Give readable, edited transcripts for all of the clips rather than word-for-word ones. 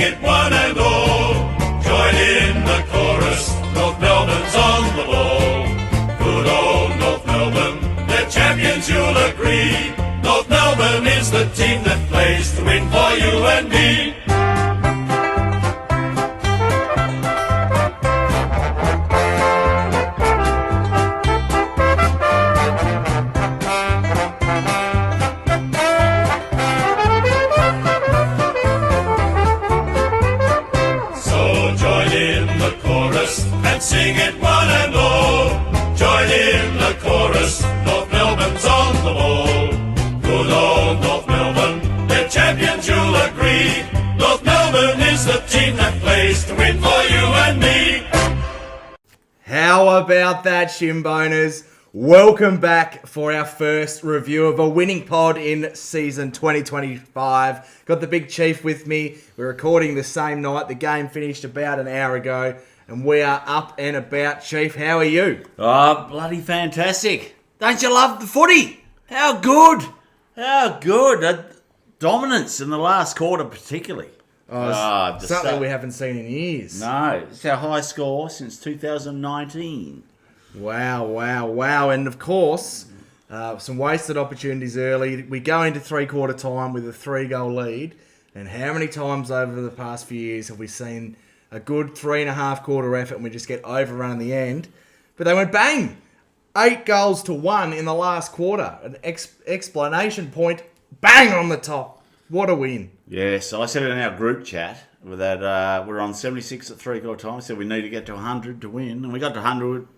it one and all. Join in the chorus, North Melbourne's on the ball. Good old North Melbourne, they're champions, you'll agree. North Melbourne is the team that plays to win for you and me. Sing it one and all. Join in the chorus. North Melbourne's on the ball. Good old North Melbourne, they're champions, you'll agree. North Melbourne is the team that plays to win for you and me. How about that, Shinboners? Welcome back for our first review of a winning pod in season 2025. Got the big chief with me. We're recording the same night. The game finished about an hour ago. And we are up and about. Chief, how are you? Oh, bloody fantastic. Don't you love the footy? How good. How good. Dominance in the last quarter particularly. Something we haven't seen in years. No, it's our high score since 2019. Wow. And of course, some wasted opportunities early. We go into three-quarter time with a 3-goal lead. And how many times over the past few years have we seen a good 3.5 quarter effort and we just get overrun in the end? But they went bang! 8 goals to 1 in the last quarter. An explanation point, bang on the top. What a win. Yes, I said it in our group chat that we're on 76 at 3-quarter time. I said we need to get to 100 to win. And we got to 100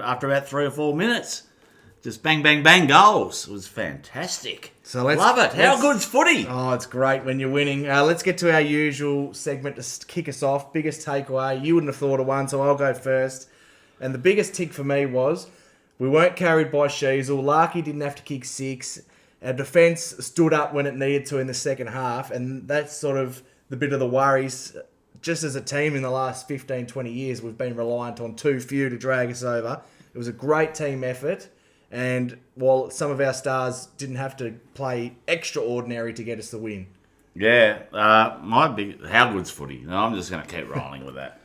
after about 3 or 4 minutes. Just bang, bang, bang goals. It was fantastic. So love it. How good's footy? Oh, it's great when you're winning. Let's get to our usual segment to kick us off. Biggest takeaway. You wouldn't have thought of one, so I'll go first. And the biggest tick for me was we weren't carried by Sheasel. Larky didn't have to kick 6. Our defence stood up when it needed to in the second half. And that's sort of the bit of the worries. Just as a team in the last 15, 20 years, we've been reliant on too few to drag us over. It was a great team effort. And while some of our stars didn't have to play extraordinary to get us the win. Yeah, how good's footy? No, I'm just going to keep rolling with that.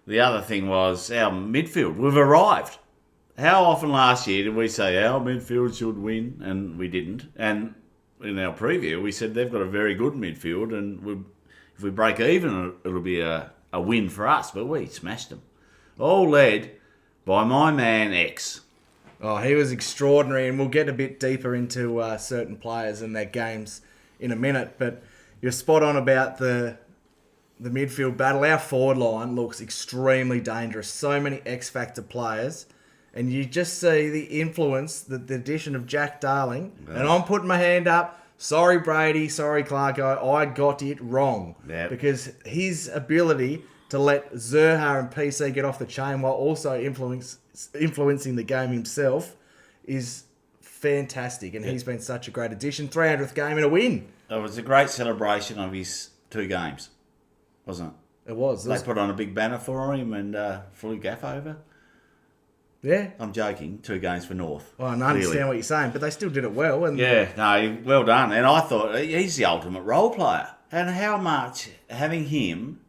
The other thing was our midfield. We've arrived. How often last year did we say our midfield should win and we didn't? And in our preview, we said they've got a very good midfield and if we break even, it'll be a win for us. But we smashed them. All led by my man X. Oh, he was extraordinary, and we'll get a bit deeper into certain players and their games in a minute. But you're spot on about the midfield battle. Our forward line looks extremely dangerous. So many X-factor players, and you just see the influence, the addition of Jack Darling. Yeah. And I'm putting my hand up. Sorry, Brady. Sorry, Clarko. I got it wrong. Yep. Because his ability to let Zerha and PC get off the chain while also influencing the game himself is fantastic, and he's been such a great addition. 300th game and a win. It was a great celebration of his 2 games, wasn't it? It was. They put on a big banner for him and fully gaff over. Yeah. I'm joking. 2 games for North. Well, I understand what you're saying, but they still did it well. And yeah, no, well done. And I thought he's the ultimate role player. And how much having him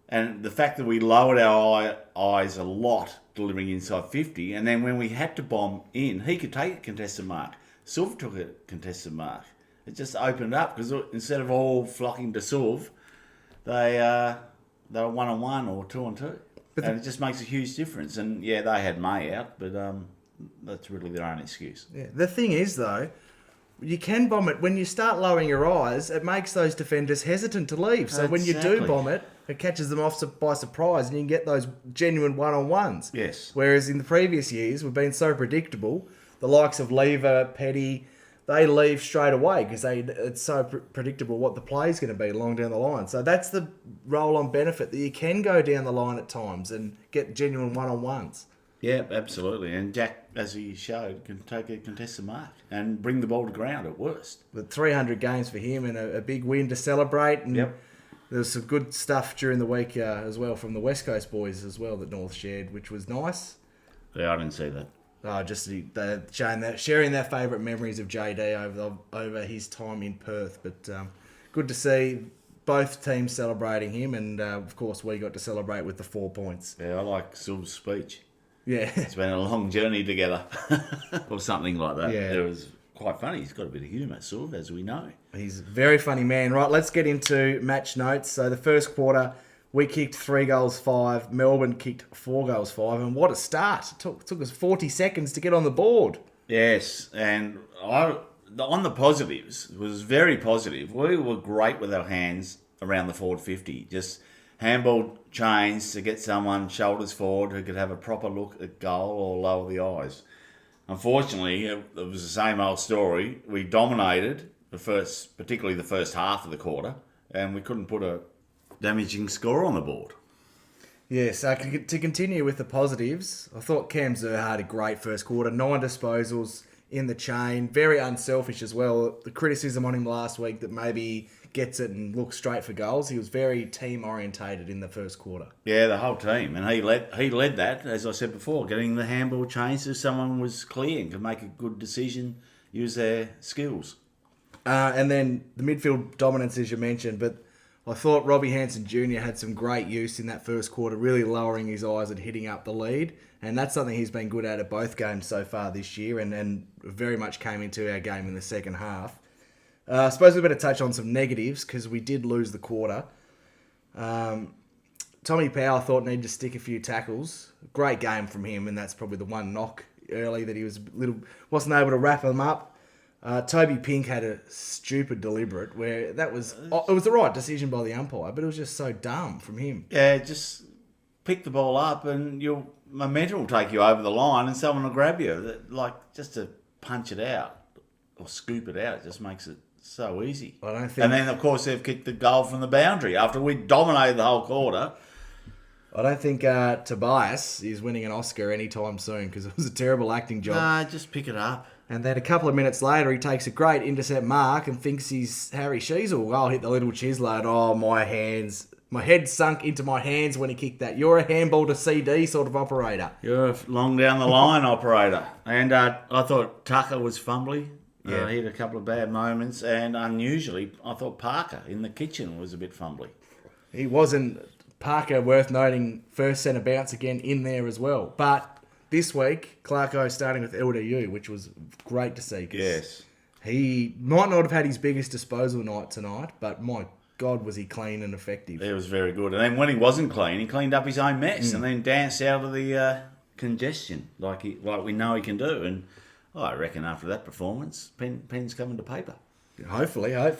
and the fact that we lowered our eyes a lot delivering inside 50, and then when we had to bomb in, he could take a contested mark. Silv took a contested mark. It just opened up because instead of all flocking to Silv, they were 1-on-1 or 2-on-2. And it just makes a huge difference. And yeah, they had May out, but that's really their own excuse. Yeah. The thing is, though, you can bomb it. When you start lowering your eyes, it makes those defenders hesitant to leave. So when you do bomb it, it catches them off by surprise and you can get those genuine one-on-ones. Yes. Whereas in the previous years, we've been so predictable. The likes of Lever, Petty, they leave straight away because it's so predictable what the play's going to be along down the line. So that's the roll-on benefit, that you can go down the line at times and get genuine one-on-ones. Yeah, absolutely. And Jack, as he showed, can take a contested mark and bring the ball to ground at worst. But 300 games for him and a big win to celebrate. And yep. There was some good stuff during the week as well from the West Coast boys as well that North shared, which was nice. Yeah, I didn't see that. Just sharing their favourite memories of JD over his time in Perth. But good to see both teams celebrating him, and of course we got to celebrate with the 4 points. Yeah, I like Silver's speech. Yeah. It's been a long journey together, or something like that. Yeah. It was quite funny. He's got a bit of humour, Silver, as we know. He's a very funny man. Right, let's get into match notes. So the first quarter, we kicked 3 goals 5. Melbourne kicked 4 goals 5. And what a start. It took us 40 seconds to get on the board. Yes, and on the positives, it was very positive. We were great with our hands around the forward 50. Just handball chains to get someone shoulders forward who could have a proper look at goal or lower the eyes. Unfortunately, it was the same old story. We dominated particularly the first half of the quarter, and we couldn't put a damaging score on the board. Yeah, so to continue with the positives, I thought Cam Zurr had a great first quarter. 9 disposals in the chain. Very unselfish as well. The criticism on him last week that maybe gets it and looks straight for goals. He was very team orientated in the first quarter. Yeah, the whole team, and he led that, as I said before, getting the handball changed so someone was clear and could make a good decision, use their skills. And then the midfield dominance, as you mentioned, but I thought Robbie Hanson Jr. had some great use in that first quarter, really lowering his eyes and hitting up the lead. And that's something he's been good at both games so far this year, and very much came into our game in the second half. I suppose we better touch on some negatives because we did lose the quarter. Tommy Powell, I thought, needed to stick a few tackles. Great game from him, and that's probably the one knock early that he wasn't able to wrap them up. Toby Pink had a stupid deliberate where it was the right decision by the umpire, but it was just so dumb from him. Yeah, just pick the ball up and your momentum will take you over the line and someone will grab you. Just to punch it out or scoop it out, it just makes it so easy. I don't think. And then, of course, they've kicked the goal from the boundary after we dominated the whole quarter. I don't think Tobias is winning an Oscar anytime soon because it was a terrible acting job. Nah, just pick it up. And then a couple of minutes later, he takes a great intercept mark and thinks he's Harry Sheasel. I'll hit the little chisler. Oh, my hands. My head sunk into my hands when he kicked that. You're a handball to CD sort of operator. You're a long down the line operator. And I thought Tucker was fumbly. Yeah. He had a couple of bad moments. And unusually, I thought Parker in the kitchen was a bit fumbly. He wasn't. Parker, worth noting, first centre bounce again in there as well. But this week, Clarko starting with LDU, which was great to see. Yes. He might not have had his biggest disposal night tonight, but my God, was he clean and effective. It was very good. And then when he wasn't clean, he cleaned up his own mess and then danced out of the congestion like we know he can do. And I reckon after that performance, pen's coming to paper. Hopefully. I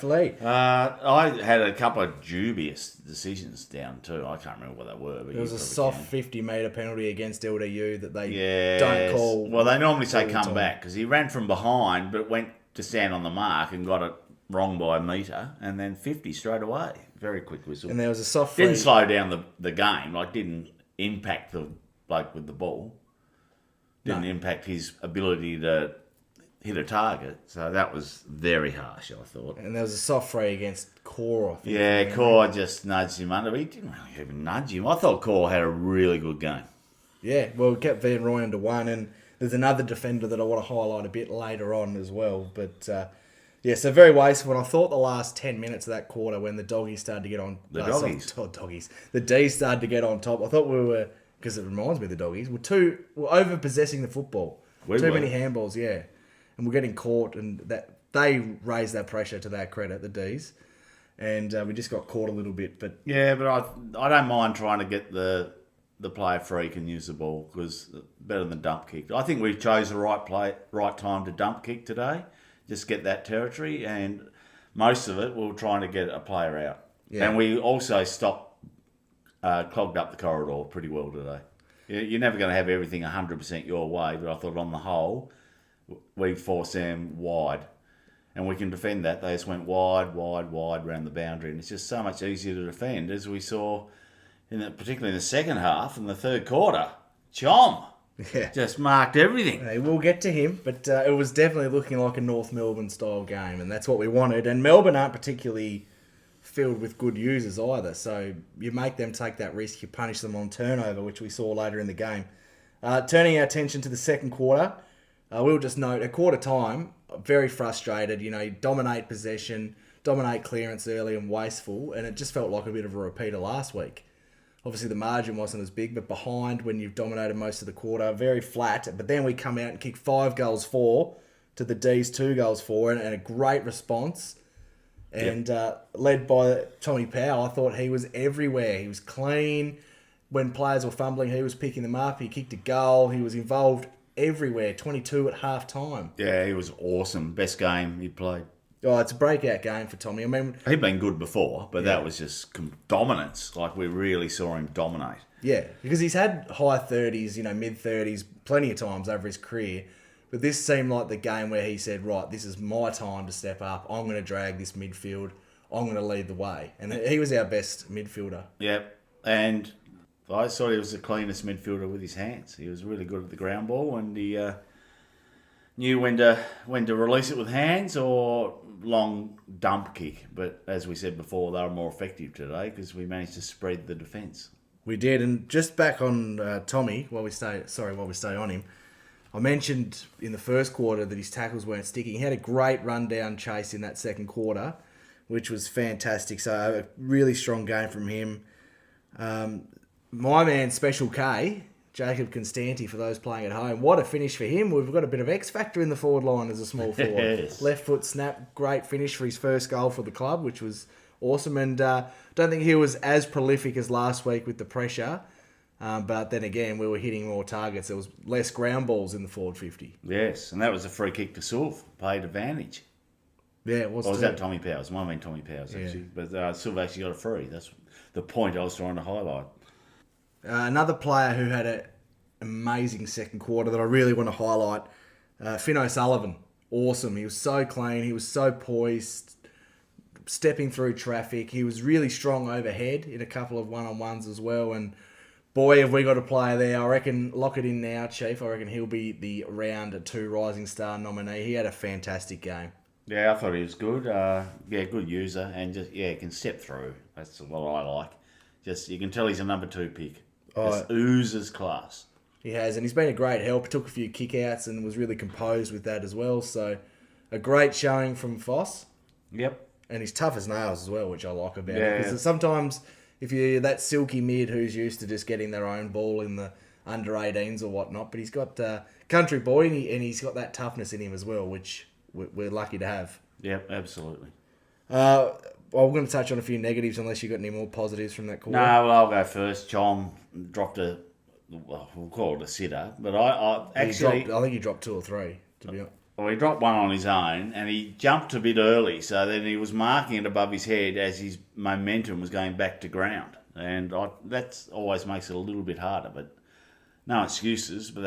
had a couple of dubious decisions down too. I can't remember what they were. But There was a soft 50-metre penalty against LDU that they Yes. don't call. Well, they normally say come time. back because he ran from behind but went to stand on the mark and got it wrong by a metre and then 50 straight away. Very quick whistle. And there was a soft Didn't free. slow down the game. Didn't impact the bloke with the ball. Didn't impact his ability to hit a target. So that was very harsh, I thought. And there was a soft free against Core, I think. Yeah, Core just nudged him under. But he didn't really even nudge him. I thought Core had a really good game. Yeah, well, we kept Van Rooyen to 1, and there's another defender that I want to highlight a bit later on as well. But, so very wasteful. And I thought the last 10 minutes of that quarter when the doggies started to get on... The doggies? Doggies. The D's started to get on top. I thought we were... Because it reminds me of the doggies. We're over-possessing the football. Too many handballs, yeah. And we're getting caught, and that they raised that pressure to their credit, the D's. And we just got caught a little bit. But yeah, but I don't mind trying to get the player freak and use the ball because better than dump kick. I think we chose the right time to dump kick today. Just get that territory, and most of it we were trying to get a player out. Yeah. And we also clogged up the corridor pretty well today. You're never going to have everything 100% your way, but I thought on the whole, we forced them wide. And we can defend that. They just went wide around the boundary. And it's just so much easier to defend, as we saw, particularly in the second half and the third quarter. Chom just marked everything. Hey, we'll get to him, but it was definitely looking like a North Melbourne-style game, and that's what we wanted. And Melbourne aren't particularly filled with good users either, so you make them take that risk, you punish them on turnover, which we saw later in the game. Turning our attention to the second quarter, we'll just note, at quarter time, very frustrated, dominate possession, dominate clearance early and wasteful, and it just felt like a bit of a repeater last week. Obviously, the margin wasn't as big, but behind when you've dominated most of the quarter, very flat. But then we come out and kick 5 goals 4 to the D's 2 goals 4, and a great response. And led by Tommy Powell, I thought he was everywhere. He was clean. When players were fumbling, he was picking them up. He kicked a goal. He was involved everywhere. 22 at half time. Yeah, he was awesome. Best game he played. Oh, it's a breakout game for Tommy. I mean, He'd been good before, but that was just dominance. Like, we really saw him dominate. yeah, because he's had high 30s, mid 30s, plenty of times over his career. But this seemed like the game where he said, right, this is my time to step up. I'm going to drag this midfield. I'm going to lead the way. And he was our best midfielder. Yep. And I thought he was the cleanest midfielder with his hands. He was really good at the ground ball, and he knew when to release it with hands or long dump kick. But as we said before, they were more effective today because we managed to spread the defence. We did. And just back on Tommy, while we stay on him, I mentioned in the first quarter that his tackles weren't sticking. He had a great rundown chase in that second quarter, which was fantastic. So a really strong game from him. My man, Special K, Jacob Constanti, for those playing at home. What a finish for him. We've got a bit of X factor in the forward line as a small forward. Yes. Left foot snap, great finish for his first goal for the club, which was awesome. And don't think he was as prolific as last week with the pressure. But then again, we were hitting more targets. There was less ground balls in the forward 50. Yes, and that was a free kick to Sylv. Paid advantage. Yeah, it was. Or was that Tommy Powers? It might have been Tommy Powers, actually. But Sylv actually got a free. That's the point I was trying to highlight. Another player who had an amazing second quarter that I really want to highlight, Finn O'Sullivan. Awesome. He was so clean. He was so poised, stepping through traffic. He was really strong overhead in a couple of one-on-ones as well. And boy, have we got a player there. I reckon, lock it in now, Chief. I reckon he'll be the round 2 Rising Star nominee. He had a fantastic game. Yeah, I thought he was good. Good user, and just can step through. That's what I like. Just you can tell he's a number 2 pick. Just oozes class. He has, and he's been a great help. He took a few kickouts and was really composed with that as well. So, a great showing from Foss. Yep. And he's tough as nails as well, which I like about him. Yeah. Because sometimes, if you're that silky mid who's used to just getting their own ball in the under 18s or whatnot, but he's got country boy and he's got that toughness in him as well, which we're lucky to have. Yep, absolutely. I'm going to touch on a few negatives unless you've got any more positives from that quarter. No, well, I'll go first. Chom dropped we'll call it a sitter, but I actually... I think he dropped 2 or 3, to be honest. Well, he dropped one on his own, and he jumped a bit early, so then he was marking it above his head as his momentum was going back to ground. And that always makes it a little bit harder, but no excuses, but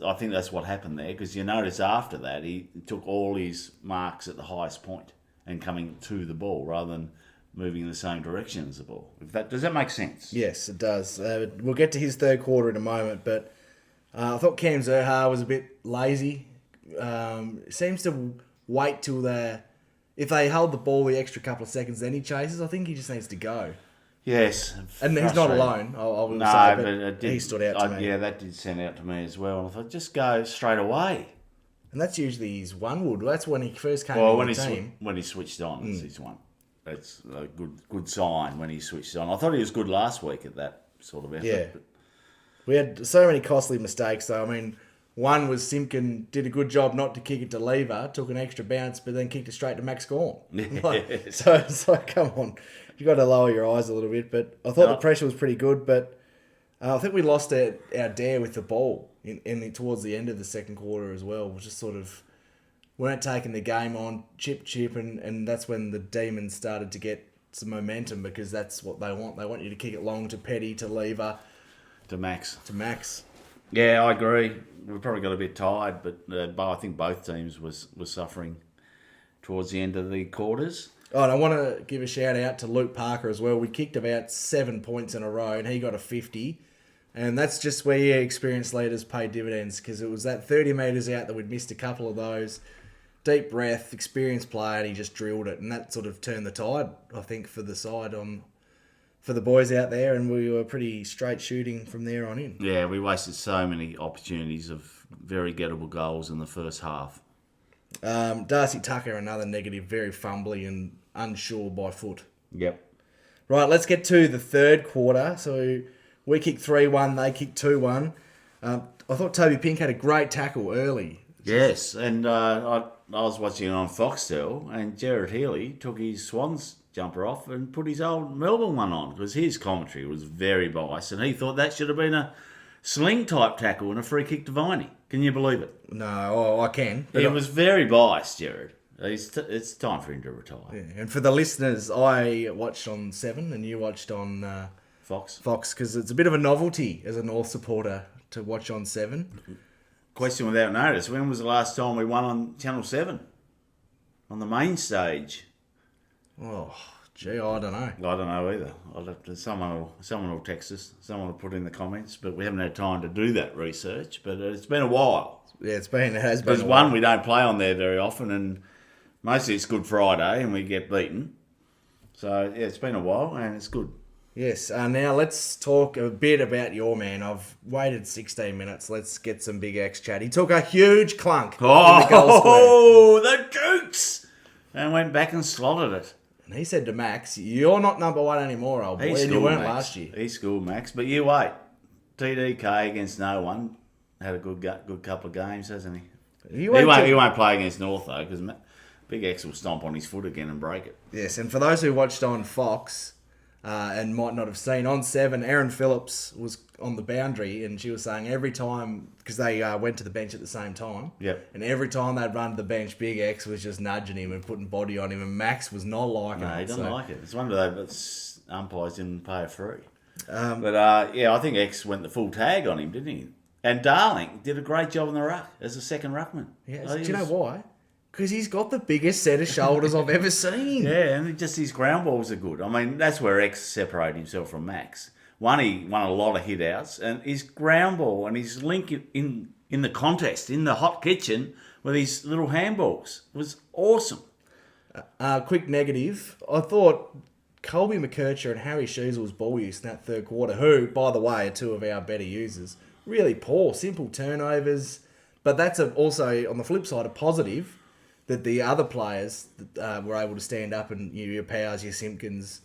I think that's what happened there, because you notice after that, he took all his marks at the highest point and coming to the ball rather than moving in the same direction as the ball. Does that make sense? Yes, it does. We'll get to his third quarter in a moment, but I thought Cam Zerha was a bit lazy. Seems to wait till if they hold the ball the extra couple of seconds, then he chases. I think he just needs to go. Yes. And he's not alone, I will no, say, but he stood out to me. Yeah, that did stand out to me as well. And I thought, just go straight away. And that's usually his one wood. That's when he first came Well, into the team. when he switched on, it's his one. That's a good sign when he switched on. I thought he was good last week at that sort of effort. Yeah. But We had so many costly mistakes, though. I mean, one was Simpkin did a good job not to kick it to Lever, took an extra bounce, but then kicked it straight to Max Gorn. So it's like, come on. You got to lower your eyes a little bit. But I thought the pressure was pretty good, but I think we lost our dare with the ball towards the end of the second quarter as well. We just sort of weren't taking the game on, chip, and that's when the Demons started to get some momentum because that's what they want. They want you to kick it long to Petty, to Lever. to Max. Yeah, I agree. We probably got a bit tired, but I think both teams was suffering towards the end of the quarters. Oh, and I want to give a shout out to Luke Parker as well. We kicked about 7 points in a row, and he got a 50. And that's just where experienced leaders pay dividends, because it was that 30 metres out that we'd missed a couple of those. Deep breath, experienced player, and he just drilled it. And that sort of turned the tide, I think, for the side for the boys out there. And we were pretty straight shooting from there on in. Yeah, we wasted so many opportunities of very gettable goals in the first half. Darcy Tucker, another negative, very fumbly and unsure by foot. Yep. Right, let's get to the third quarter. So we kicked 3-1, they kicked 2-1. I thought Toby Pink had a great tackle early. Yes, and I was watching it on Foxtel, and Jared Healy took his Swans jumper off and put his old Melbourne one on, because his commentary was very biased, and he thought that should have been a sling-type tackle and a free kick to Viney. Can you believe it? No, I can. He was very biased, Jared. It's time for him to retire. Yeah, and for the listeners, I watched on 7 and you watched on Fox, because it's a bit of a novelty as a North supporter to watch on 7. Question without notice. When was the last time we won on Channel 7? On the main stage? Oh, gee, I don't know. I don't know either. I'll have to, someone will text us. Someone will put in the comments, but we haven't had time to do that research. But it's been a while. Yeah, it has been. Because one, we don't play on there very often, and mostly it's Good Friday and we get beaten. So yeah, it's been a while and it's good. Yes. Now let's talk a bit about your man. I've waited 16 minutes. Let's get some Big X chat. He took a huge clunk in the goal square. Oh, the Dukes! And went back and slotted it. And he said to Max, "You're not number one anymore, old boy, and you weren't last year." He schooled Max, but you wait. TDK against no one. Had a good couple of games, hasn't he? He won't play against North, though, because Big X will stomp on his foot again and break it. Yes, and for those who watched on Fox and might not have seen, on 7, Erin Phillips was on the boundary, and she was saying every time, because they went to the bench at the same time, Yep. and every time they'd run to the bench, Big X was just nudging him and putting body on him, and Max was not liking it. No, he doesn't like it. It's one of those umpires didn't pay a free. Um, Yeah, I think X went the full tag on him, didn't he? And Darling did a great job in the ruck as a second ruckman. Yeah, do you know why? Because he's got the biggest set of shoulders I've ever seen. Yeah, and just his ground balls are good. I mean, that's where X separated himself from Max. One, he won a lot of hit outs, and his ground ball and his link in the contest, in the hot kitchen, with his little handballs was awesome. Quick negative. I thought Colby McKercher and Harry Sheasel's ball use in that third quarter, who, by the way, are two of our better users, really poor, simple turnovers. But that's also, on the flip side, a positive that the other players were able to stand up and your Powers, your Simpkins,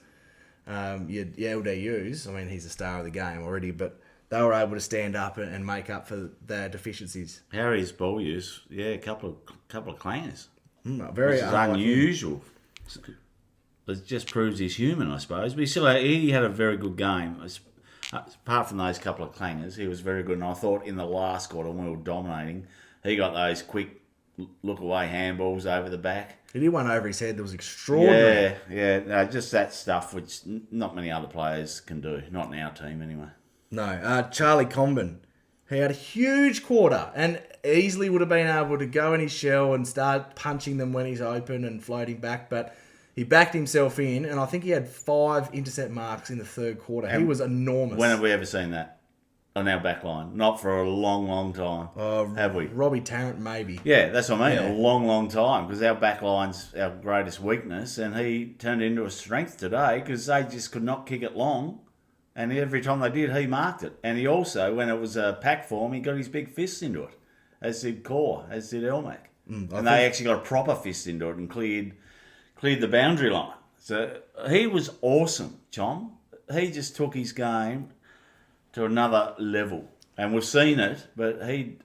your LDUs. I mean, he's a star of the game already, but they were able to stand up and make up for their deficiencies. Harry's ball use, a couple of clangers. Very Which is unusual. It just proves he's human, I suppose. But he had a very good game. Apart from those couple of clangers, he was very good. And I thought in the last quarter, when we were dominating, he got those quick look-away handballs over the back. He did one over his head that was extraordinary. Yeah. Just that stuff which not many other players can do. Not in our team, anyway. No. Charlie Comben, he had a huge quarter and easily would have been able to go in his shell and start punching them when he's open and floating back, but he backed himself in, and I think he had 5 intercept marks in the third quarter. He was enormous. When have we ever seen that on our back line? Not for a long, long time, have we? Robbie Tarrant, maybe. Yeah, that's what I mean. Yeah. A long, long time, because our back line's our greatest weakness, and he turned it into a strength today because they just could not kick it long, and every time they did, he marked it. And he also, when it was a pack form, he got his big fists into it, as did Core, as did Elmac. They actually got a proper fist into it and cleared the boundary line. So he was awesome, Chom. He just took his game to another level. And we've seen it, but he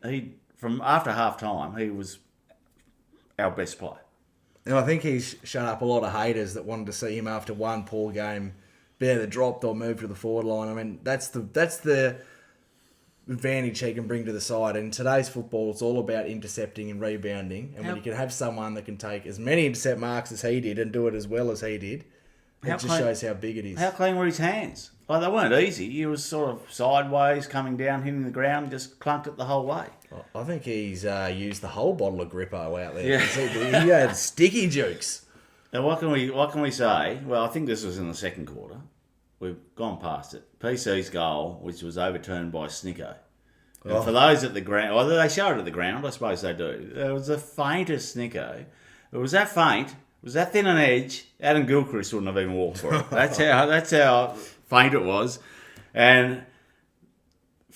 from after half time, he was our best player. And I think he's shut up a lot of haters that wanted to see him after one poor game be either dropped or moved to the forward line. I mean, that's the advantage he can bring to the side. And in today's football, it's all about intercepting and rebounding. And when you can have someone that can take as many intercept marks as he did and do it as well as he did, it just shows how big it is. How clean were his hands? Like, they weren't easy. He was sort of sideways, coming down, hitting the ground, just clunked it the whole way. I think he's used the whole bottle of Grippo out there. Yeah. He had sticky jukes. Now, what can we say? Well, I think this was in the second quarter. We've gone past it. PC's goal, which was overturned by Snicko. And for those at the ground, or they show it at the ground, I suppose they do. It was the faintest Snicko. It was that faint. It was that thin an edge. Adam Gilchrist wouldn't have even walked for it. That's how faint it was. And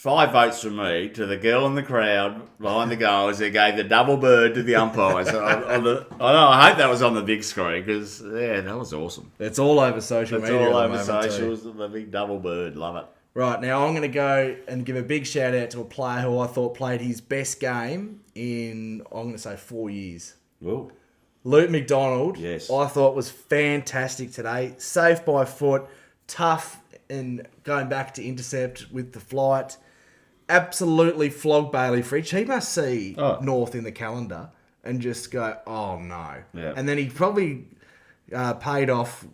5 votes from me to the girl in the crowd behind the goals who gave the double bird to the umpires. I hope that was on the big screen because, that was awesome. It's all over social It's media. all at the over moment too. socials, the big double bird. Love it. Right, now I'm going to go and give a big shout out to a player who I thought played his best game in, I'm going to say, 4 years. Ooh. Luke McDonald, Yes. I thought was fantastic today. Safe by foot, tough and going back to intercept with the flight. Absolutely flogged Bailey Fritsch. He must see North in the calendar and just go, oh no. Yeah. And then he probably paid off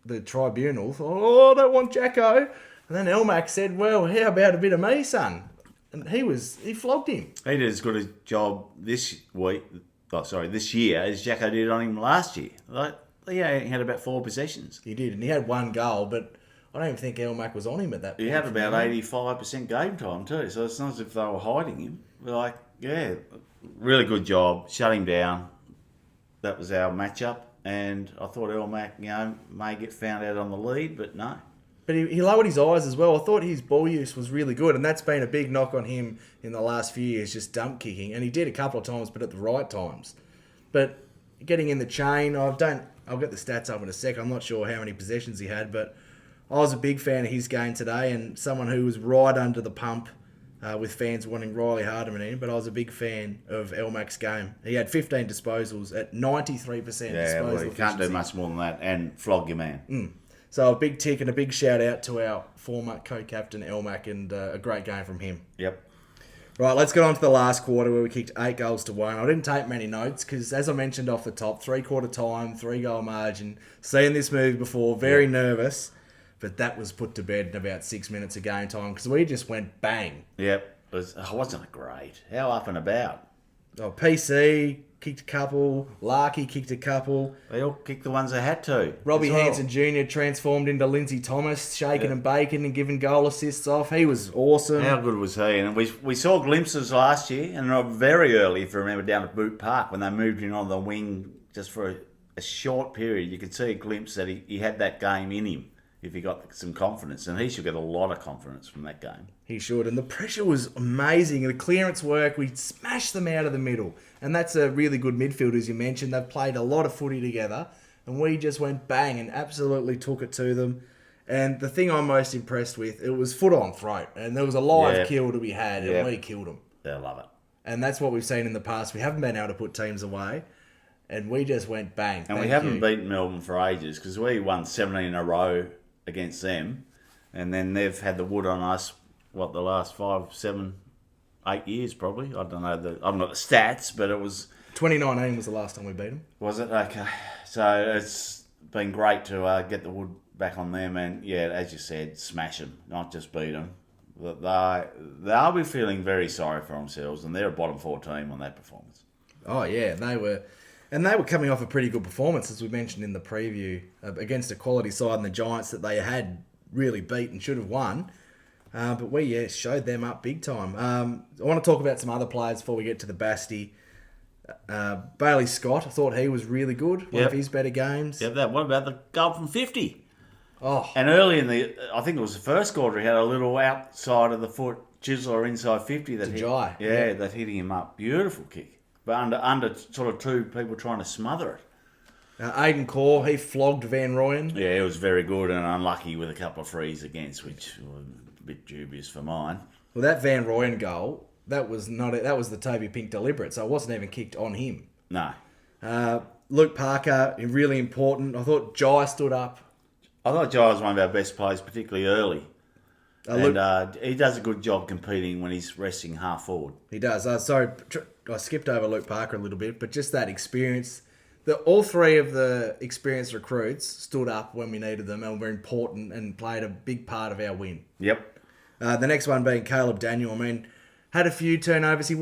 the tribunal. Thought, oh, I don't want Jacko. And then Elmac said, well, how about a bit of me, son? And he flogged him. He did as good a job this year as Jacko did on him last year. Like, he had about 4 possessions. He did, and he had one goal, but I don't even think Elmac was on him at that point. He had about 85% game time too, so it's not as if they were hiding him. Like, really good job, shut him down. That was our matchup, and I thought Elmac, may get found out on the lead, but no. But he lowered his eyes as well. I thought his ball use was really good, and that's been a big knock on him in the last few years, just dump kicking. And he did a couple of times, but at the right times. But getting in the chain, I'll get the stats up in a sec. I'm not sure how many possessions he had, but I was a big fan of his game today, and someone who was right under the pump with fans wanting Riley Hardiman in, but I was a big fan of Elmac's game. He had 15 disposals at 93% disposal well, you can't do efficiency. much more than that, and flog your man. So a big tick and a big shout out to our former co-captain Elmac, and a great game from him. Yep. Right, let's get on to the last quarter where we kicked 8 goals to 1. I didn't take many notes because, as I mentioned off the top, 3-quarter time, 3-goal margin. Seen this movie before, very nervous, but that was put to bed in about 6 minutes of game time because we just went bang. Yep. Wasn't it great? How up and about? Oh, PC kicked a couple, Larky kicked a couple. They all kicked the ones they had to. Robbie as well. Hanson Jr. transformed into Lindsay Thomas, shaking and baking and giving goal assists off. He was awesome. How good was he? And we saw glimpses last year, and very early, if you remember, down at Boot Park when they moved him on the wing just for a short period. You could see a glimpse that he had that game in him if he got some confidence, and he should get a lot of confidence from that game. He should, and the pressure was amazing. The clearance work, we smashed them out of the middle, and that's a really good midfield, as you mentioned. They've played a lot of footy together, and we just went bang and absolutely took it to them. And the thing I'm most impressed with, it was foot on throat, and there was a live kill to be had, and we killed them. They love it. And that's what we've seen in the past. We haven't been able to put teams away, and we just went bang. And we haven't beaten Melbourne for ages because we won 17 in a row against them, and then they've had the wood on us, the last 5, 7, 8 years probably. I don't know, I've got the stats, but it was... 2019 was the last time we beat them. Was it? Okay. So it's been great to get the wood back on them, and as you said, smash them, not just beat them. They'll be feeling very sorry for themselves, and they're a bottom 4 team on that performance. Oh yeah, they were coming off a pretty good performance, as we mentioned in the preview, against a quality side in the Giants that they had really beat and should have won. But we showed them up big time. I want to talk about some other players before we get to the Basti. Bailey Scott, I thought he was really good. One of his better games. Yeah, what about the goal from 50? Oh, And early I think it was the first quarter, he had a little outside of the foot chiseler inside 50 that that hit him up. Beautiful kick. But under sort of 2 people trying to smother it. Aidan Corr, he flogged Van Rooyen. Yeah, he was very good and unlucky with a couple of frees against, which were a bit dubious for mine. Well, that Van Rooyen goal, that was the Toby Pink deliberate, so it wasn't even kicked on him. No. Luke Parker, really important. I thought Jai stood up. I thought Jai was one of our best players, particularly early. He does a good job competing when he's resting half forward. He does. I skipped over Luke Parker a little bit, but just that experience. All 3 of the experienced recruits stood up when we needed them and were important and played a big part of our win. Yep. The next one being Caleb Daniel. I mean, had a few turnovers. He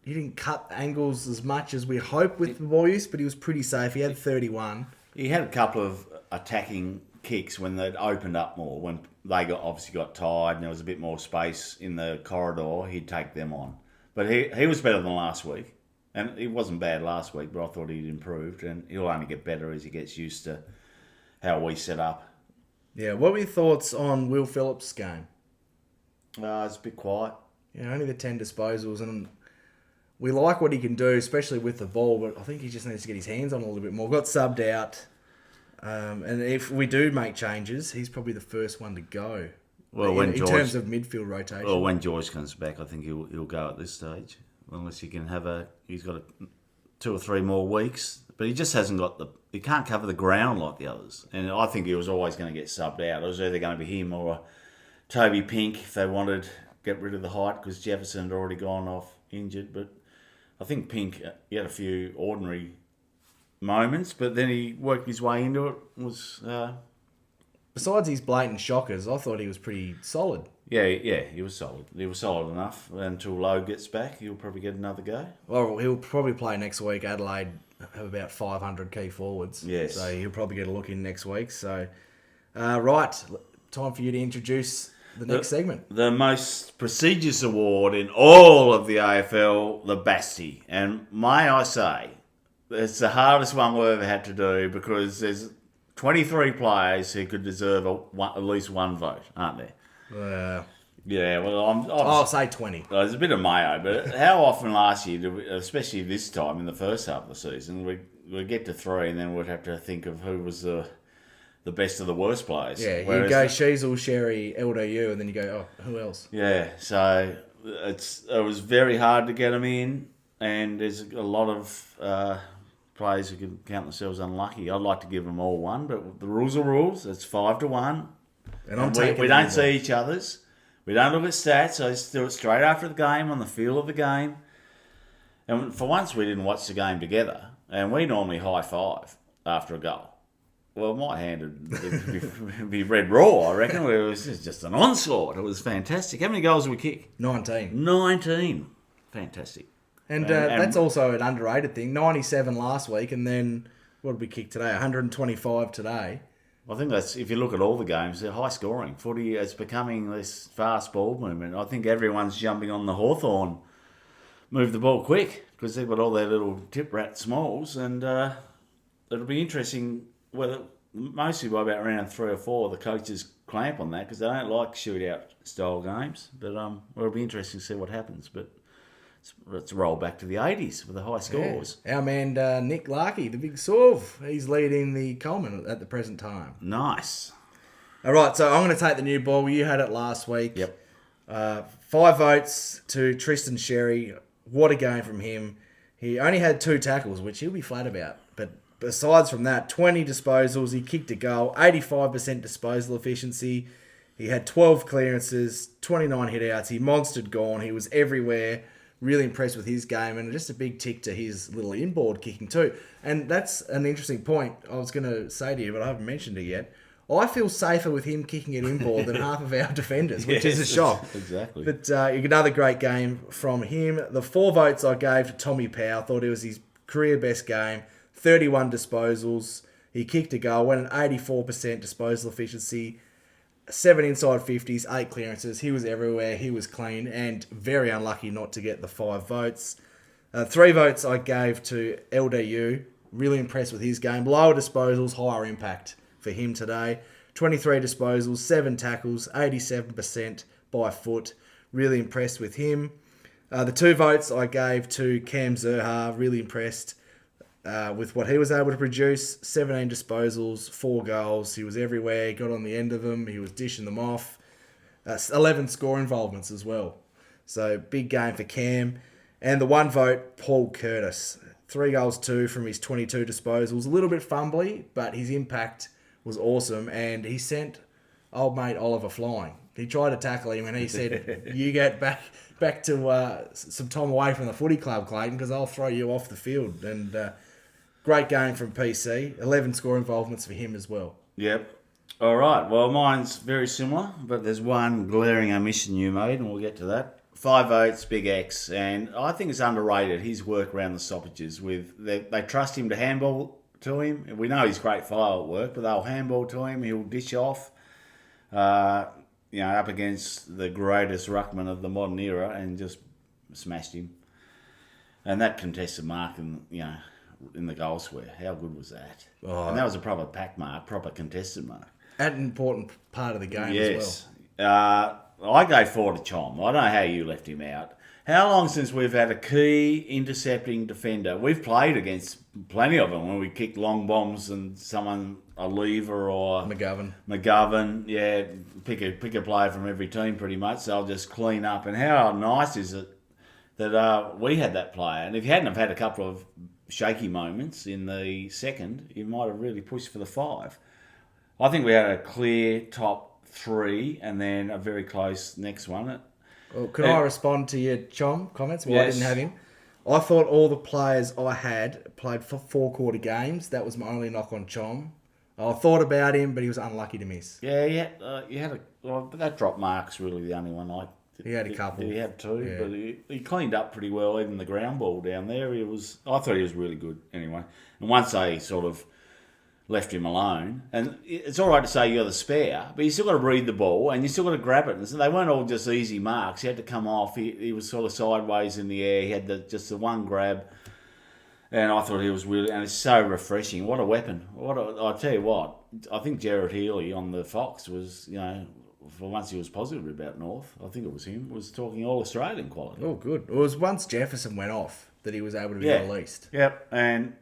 didn't cut angles as much as we hoped with the ball use, but he was pretty safe. He had 31. He had a couple of attacking kicks when they'd opened up more. When they obviously got tired and there was a bit more space in the corridor, he'd take them on. But he was better than last week. And he wasn't bad last week, but I thought he'd improved. And he'll only get better as he gets used to how we set up. Yeah, what were your thoughts on Will Phillips' game? It's a bit quiet. Yeah, only the 10 disposals, and we like what he can do, especially with the ball, but I think he just needs to get his hands on it a little bit more. Got subbed out, and if we do make changes, he's probably the first one to go. Well, in terms of midfield rotation. Well, when George comes back, I think he'll go at this stage, unless he can have he's got 2 or 3 more weeks, but he just hasn't got he can't cover the ground like the others, and I think he was always going to get subbed out. It was either going to be him or Toby Pink if they wanted to get rid of the height, because Jefferson had already gone off injured. But I think Pink, he had a few ordinary moments, but then he worked his way into it. Besides his blatant shockers, I thought he was pretty solid. Yeah, he was solid. He was solid enough. Until Lowe gets back, he'll probably get another go. Well, he'll probably play next week. Adelaide have about 500 key forwards. Yes. So he'll probably get a look in next week. So, right, time for you to introduce the next segment. The most prestigious award in all of the AFL, the Basti. And may I say, it's the hardest one we've ever had to do, because there's 23 players who could deserve at least one vote, aren't there? Yeah, well, I'll say 20. There's a bit of mayo, but how often last year, especially this time in the first half of the season, we'd get to 3 and then we'd have to think of who was the best of the worst players. Yeah, you go Sheasel, Sherry, LDU, and then you go, oh, who else? Yeah, so it was very hard to get them in, and there's a lot of players who can count themselves unlucky. I'd like to give them all one, but the rules are rules. It's 5-1. And we don't see each other's. We don't look at stats. I just do it straight after the game, on the feel of the game. And for once, we didn't watch the game together. And we normally high-five after a goal. Well, my hand would be red raw, I reckon. It was just an onslaught. It was fantastic. How many goals did we kick? 19. 19. Fantastic. And that's also an underrated thing. 97 last week, and then what did we kick today? 125 today. I think that's, if you look at all the games, they're high scoring. Footy is becoming this fast ball movement. I think everyone's jumping on the Hawthorn, move the ball quick, because they've got all their little tip rat smalls, and it'll be interesting whether, mostly by about round 3 or 4, the coaches clamp on that, because they don't like shootout style games. But it'll be interesting to see what happens. But let's roll back to the 80s with the high scores. Yeah. Our man Nick Larkey, the big Sorv, he's leading the Coleman at the present time. Nice. All right, so I'm going to take the new ball. You had it last week. Yep. 5 votes to Tristan Sherry. What a game from him. He only had 2 tackles, which he'll be flat about. But besides from that, 20 disposals. He kicked a goal, 85% disposal efficiency. He had 12 clearances, 29 hit-outs. He monstered gone. He was everywhere. Really impressed with his game, and just a big tick to his little inboard kicking too. And that's an interesting point I was going to say to you, but I haven't mentioned it yet. I feel safer with him kicking it inboard than half of our defenders, which is a shock. Exactly. But another great game from him. The 4 votes I gave to Tommy Powell. Thought it was his career best game. 31 disposals. He kicked a goal, went an 84% disposal efficiency. 7 inside 50s, 8 clearances. He was everywhere. He was clean, and very unlucky not to get the 5 votes. 3 votes I gave to LDU. Really impressed with his game. Lower disposals, higher impact for him today. 23 disposals, 7 tackles, 87% by foot. Really impressed with him. The 2 votes I gave to Cam Zerha. Really impressed with what he was able to produce. 17 disposals, 4 goals. He was everywhere. He got on the end of them. He was dishing them off. 11 score involvements as well. So big game for Cam. And the 1 vote, Paul Curtis. 3 goals, 2 from his 22 disposals. A little bit fumbly, but his impact was awesome. And he sent old mate Oliver flying. He tried to tackle him, and he said, you get back to some time away from the footy club, Clayton, because I'll throw you off the field. And great game from PC. 11 score involvements for him as well. Yep. All right. Well, mine's very similar, but there's one glaring omission you made, and we'll get to that. 5 votes, Big X, and I think it's underrated, his work around the stoppages. They trust him to handball to him. We know he's great file at work, but they'll handball to him. He'll dish off, up against the greatest ruckman of the modern era, and just smashed him. And that contested mark, in the goal square. How good was that? Oh. And that was a proper pack mark, proper contested mark. At an important part of the game as well. I go forward to Chom. I don't know how you left him out. How long since we've had a key intercepting defender? We've played against plenty of them when we kicked long bombs and someone, a Lever or McGovern, yeah, pick a player from every team pretty much. They'll just clean up. And how nice is it that we had that player? And if you hadn't have had a couple of shaky moments in the second, you might have really pushed for the 5. I think we had a clear top 3 and then a very close next one. Well, can I respond to your Chom comments? Well, Yes. I didn't have him. I thought all the players I had played for 4-quarter games. That was my only knock on Chom. I thought about him, but he was unlucky to miss. Yeah, you had but that drop mark's really the only one I. He had a couple. He had 2, Yeah. but he cleaned up pretty well. Even the ground ball down there, I thought he was really good anyway. And once they sort of left him alone, and it's all right to say you're the spare, but you still got to read the ball and you still got to grab it. And so they weren't all just easy marks. He had to come off. He was sort of sideways in the air. He had just the one grab, and I thought he was really. And it's so refreshing. What a weapon! I tell you what, I think Gerard Healy on the Fox was, for once he was positive about North. I think it was him. Was talking all Australian quality. Oh, good. It was once Jefferson went off that he was able to be released. Yep, and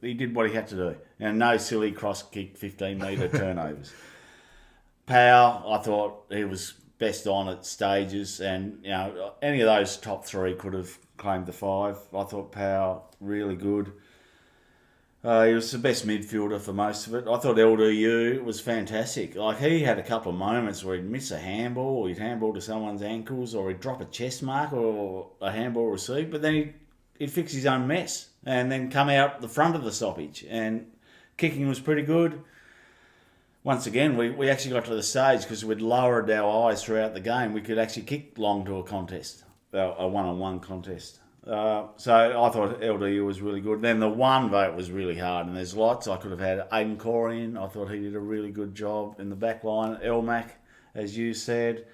he did what he had to do. And no silly cross-kick 15-metre turnovers. Powell, I thought he was best on at stages. And, any of those top 3 could have claimed the 5. I thought Powell, really good. He was the best midfielder for most of it. I thought LDU was fantastic. Like, he had a couple of moments where he'd miss a handball, or he'd handball to someone's ankles, or he'd drop a chest mark, or a handball received. But then he'd fix his own mess and then come out the front of the stoppage. And kicking was pretty good. Once again, we actually got to the stage because we'd lowered our eyes throughout the game. We could actually kick long to a contest, a one-on-one contest. So I thought LDU was really good. Then the 1 vote was really hard, and there's lots. I could have had Aiden Corey in. I thought he did a really good job in the back line. Elmac, as you said.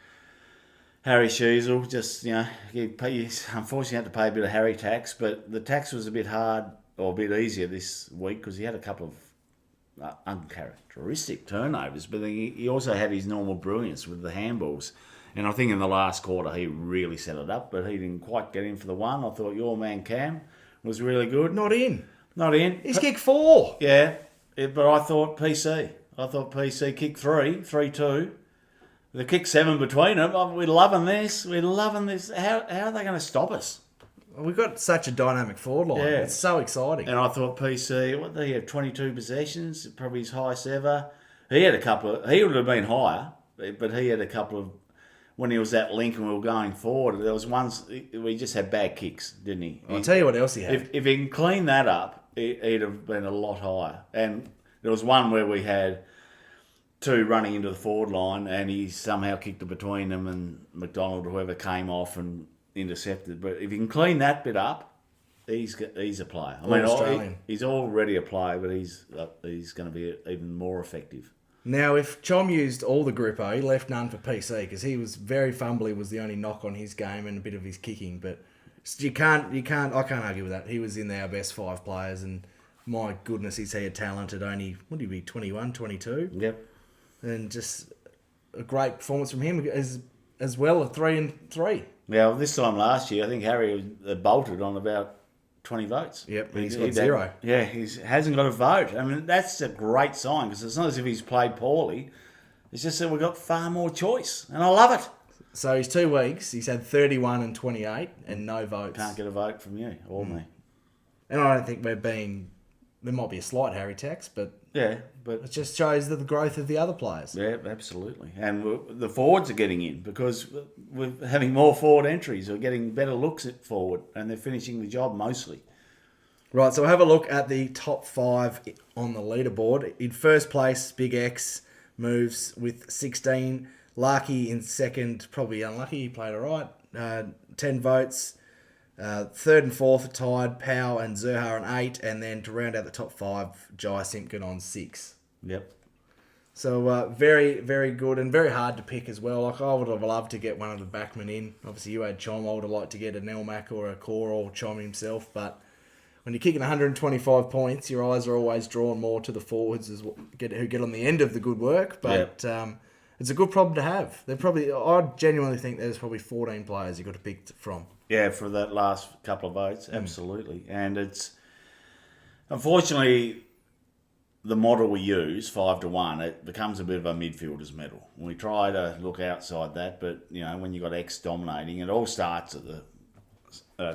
Harry Sheasel, just, unfortunately had to pay a bit of Harry tax, but the tax was a bit hard, or a bit easier this week, because he had a couple of uncharacteristic turnovers, but then he also had his normal brilliance with the handballs. And I think in the last quarter he really set it up, but he didn't quite get in for the 1. I thought your man Cam was really good. Not in. He's kicked 4. Yeah, but I thought PC kicked 3-2. The kick 7 between them. We're loving this. How are they going to stop us? We've got such a dynamic forward line. Yeah. It's so exciting. And I thought PC, what did he have, 22 possessions, probably his highest ever. He had a couple of, he would have been higher, but he had a couple of, when he was at link and we were going forward, there was ones, we just had bad kicks, didn't he? I'll tell you what else he had. If he can clean that up, he'd have been a lot higher. And there was one where we had 2 running into the forward line and he somehow kicked it between them and McDonald or whoever came off and intercepted. But if he can clean that bit up, he's a player. Australian. He's already a player, but he's going to be even more effective. Now, if Chom used all the Group O, he left none for PC because he was very fumbly, was the only knock on his game and a bit of his kicking. But I can't argue with that. He was in our best 5 players, and my goodness, is he a talented only, what did he be, 21, 22? Yep. And just a great performance from him as well, a 3-3. Now, this time last year, I think Harry bolted on about 20 votes. Yep, and he's got 0. Yeah, he hasn't got a vote. I mean, that's a great sign because it's not as if he's played poorly. It's just that we've got far more choice, and I love it. So his 2 weeks, he's had 31 and 28 and no votes. Can't get a vote from you or me. And I don't think there might be a slight Harry tax, but Yeah, but it just shows the growth of the other players. yeah, absolutely. And the forwards are getting in because we're having more forward entries. We're getting better looks at forward, and they're finishing the job mostly. Right, so we'll have a look at the top 5 on the leaderboard. In first place, Big X moves with 16. Larky in second, probably unlucky. He played all right. 10 votes. Third and fourth are tied. Powell and Zerha on 8. And then to round out the top 5, Jai Simpkin on 6. Yep. So very, very good and very hard to pick as well. Like I would have loved to get one of the backmen in. Obviously, you had Chom. I would have liked to get an Elmac or a Core or Chom himself. But when you're kicking 125 points, your eyes are always drawn more to the forwards who get on the end of the good work. But it's a good problem to have. I genuinely think there's probably 14 players you got to pick from. Yeah, for that last couple of votes, absolutely. And it's unfortunately the model we use, 5-1, it becomes a bit of a midfielder's medal. We try to look outside that, but when you got X dominating, it all starts at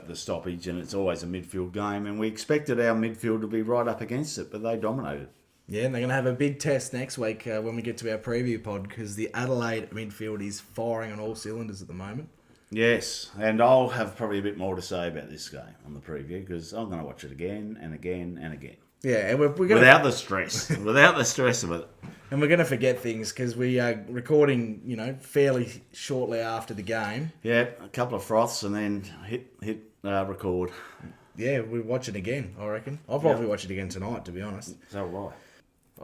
the stoppage, and it's always a midfield game. And we expected our midfield to be right up against it, but they dominated. Yeah, and they're going to have a big test next week when we get to our preview pod, because the Adelaide midfield is firing on all cylinders at the moment. Yes, and I'll have probably a bit more to say about this game on the preview, because I'm going to watch it again and again and again. Yeah, and we're going without the stress, without the stress of it. And we're going to forget things because we are recording, fairly shortly after the game. Yeah, a couple of froths and then hit record. Yeah, we'll watch it again, I reckon. I'll probably watch it again tonight, to be honest. So will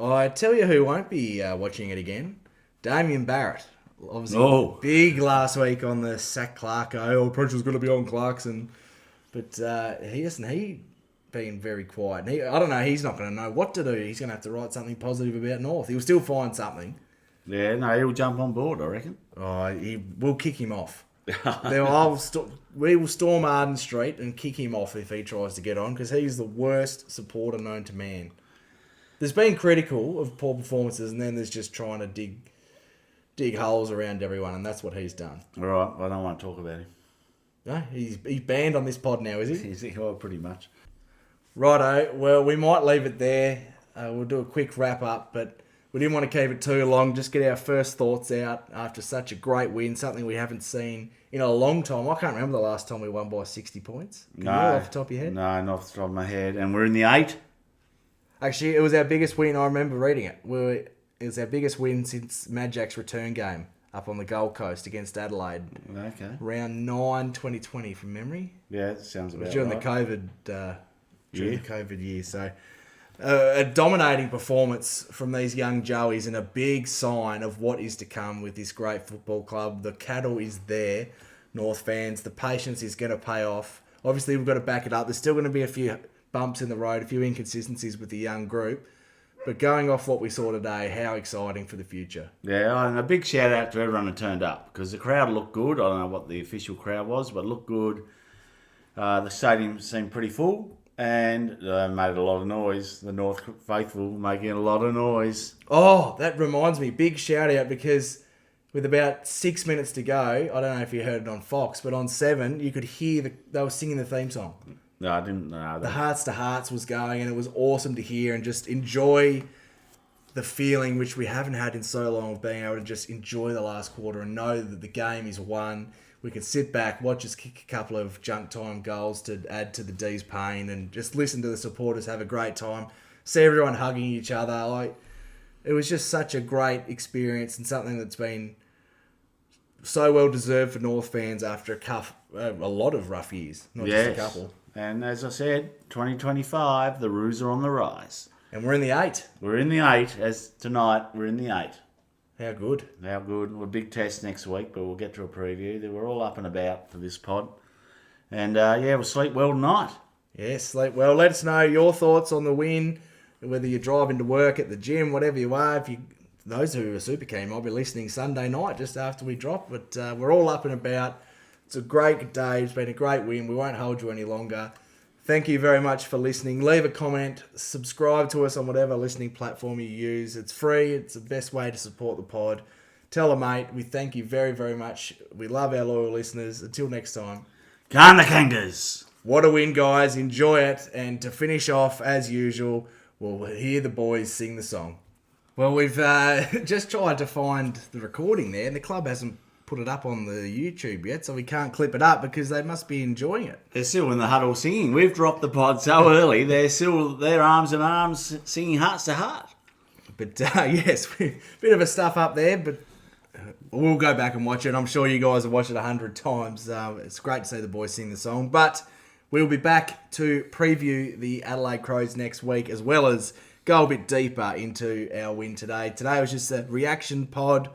I tell you who won't be watching it again. Damien Barrett. Obviously, big last week on the sack Clarko. Pressure's going to be on Clarkson. But he been very quiet. I don't know, he's not going to know what to do. He's going to have to write something positive about North. He'll still find something. Yeah, no, he'll jump on board, I reckon. We'll kick him off. We will storm Arden Street and kick him off if he tries to get on, because he's the worst supporter known to man. There's been critical of poor performances, and then there's just trying to dig holes around everyone, and that's what he's done. All right, I don't want to talk about him. No, he's banned on this pod now, is he? Is he? Well, pretty much. Righto, well, we might leave it there. We'll do a quick wrap up, but we didn't want to keep it too long. Just get our first thoughts out after such a great win, something we haven't seen in a long time. I can't remember the last time we won by 60 points. Can you off the top of your head? No, not off the top of my head. And we're in the 8. Actually, it was our biggest win. I remember reading it. It was our biggest win since Mad Jack's return game up on the Gold Coast against Adelaide. Okay. Round 9, 2020 from memory. Yeah, it sounds about during right. The COVID year. So a dominating performance from these young Joeys and a big sign of what is to come with this great football club. The cattle is there, North fans. The patience is going to pay off. Obviously, we've got to back it up. There's still going to be a few bumps in the road, a few inconsistencies with the young group. But going off what we saw today, how exciting for the future. Yeah, and a big shout out to everyone who turned up, because the crowd looked good. I don't know what the official crowd was, but it looked good. The stadium seemed pretty full, and made a lot of noise. The North faithful making a lot of noise. Oh, that reminds me, big shout out, because with about 6 minutes to go, I don't know if you heard it on Fox, but on 7, you could hear they were singing the theme song. No, I didn't know. The Hearts to Hearts was going, and it was awesome to hear and just enjoy the feeling, which we haven't had in so long, of being able to just enjoy the last quarter and know that the game is won. We can sit back, watch us kick a couple of junk time goals to add to the D's pain, and just listen to the supporters have a great time. See everyone hugging each other. It was just such a great experience, and something that's been so well deserved for North fans after a lot of rough years, not just a couple. And as I said, 2025, the Roos are on the rise. And we're in the 8. We're in the 8. As tonight, we're in the 8. How good. How good. We're a big test next week, but we'll get to a preview. We're all up and about for this pod. And, we'll sleep well tonight. Yeah, sleep well. Let us know your thoughts on the win, whether you're driving to work, at the gym, whatever you are. Those who are super keen might be listening Sunday night just after we drop. But we're all up and about. It's a great day. It's been a great win. We won't hold you any longer. Thank you very much for listening. Leave a comment. Subscribe to us on whatever listening platform you use. It's free. It's the best way to support the pod. Tell a mate. We thank you very, very much. We love our loyal listeners. Until next time. Can the Kangas. What a win, guys. Enjoy it. And to finish off, as usual, we'll hear the boys sing the song. Well, we've just tried to find the recording there, and the club hasn't put it up on the YouTube yet, so we can't clip it up because they must be enjoying it. They're still in the huddle singing. We've dropped the pod so early, they're still their arms and arms singing Hearts to Heart. But yes, bit of a stuff up there, but we'll go back and watch it. I'm sure you guys have watched it 100 times. It's great to see the boys sing the song, but we'll be back to preview the Adelaide Crows next week, as well as go a bit deeper into our win today. Today was just a reaction pod.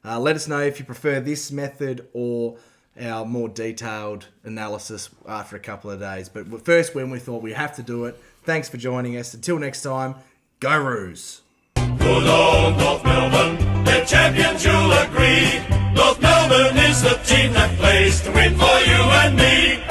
Let us know if you prefer this method or our more detailed analysis after a couple of days. But first, when we thought we have to do it, thanks for joining us. Until next time, go Roos. Good old North Melbourne, they're champions, you'll agree. North Melbourne is the team that plays to win for you and me.